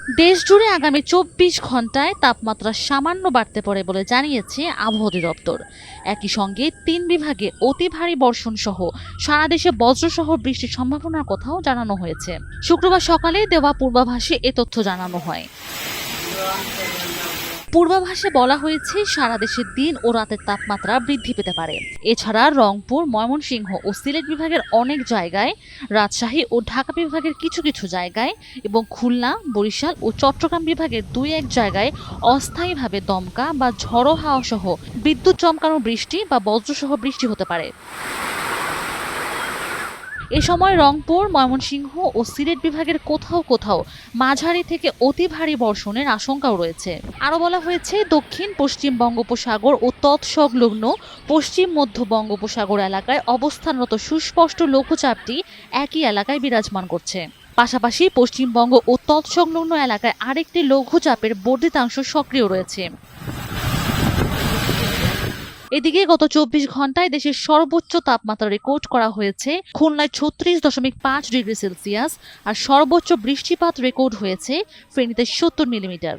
দেশ জুড়ে আগামী ২৪ ঘন্টায় তাপমাত্রা সামান্য বাড়তে পারে বলে জানিয়েছে আবহাওয়া অধিদপ্তর। একই সঙ্গে ৩ বিভাগে অতি ভারী বর্ষণ সহ সারা দেশে বজ্রসহ বৃষ্টির সম্ভাবনার কথাও জানানো হয়েছে। শুক্রবার সকালে দেওয়া পূর্বাভাসে এ তথ্য জানানো হয়। পূর্বাভাসে বলা হয়েছে সারা দেশে দিন ও রাতের তাপমাত্রা বৃদ্ধি পেতে পারে। এছাড়া রংপুর, ময়মনসিংহ ও সিলেট বিভাগের অনেক জায়গায়, রাজশাহী ও ঢাকা বিভাগের কিছু কিছু জায়গায় এবং খুলনা, বরিশাল ও চট্টগ্রাম বিভাগের ২-১ জায়গায় অস্থায়ীভাবে দমকা বা ঝড়ো হাওয়া সহ বিদ্যুৎ চমকানো বৃষ্টি বা বজ্রসহ বৃষ্টি হতে পারে। এ সময় রংপুর, ময়মনসিংহ ও সিলেট বিভাগের কোথাও কোথাও মাঝারি থেকে অতি ভারী বর্ষণের আশঙ্কাও রয়েছে। আরও বলা হয়েছে, দক্ষিণ পশ্চিম বঙ্গোপসাগর ও তৎসংলগ্ন পশ্চিম মধ্য বঙ্গোপসাগর এলাকায় অবস্থানরত সুস্পষ্ট লঘুচাপটি একই এলাকায় বিরাজমান করছে। পাশাপাশি পশ্চিমবঙ্গ ও তৎসংলগ্ন এলাকায় আরেকটি লঘুচাপের বর্ধিতাংশ সক্রিয় রয়েছে। এদিকে গত ২৪ ঘন্টায় দেশের সর্বোচ্চ তাপমাত্রা রেকর্ড করা হয়েছে খুলনায় ৩৬.৫ ডিগ্রি সেলসিয়াস, আর সর্বোচ্চ বৃষ্টিপাত রেকর্ড হয়েছে ফেনীতে ৭০ মিলিমিটার।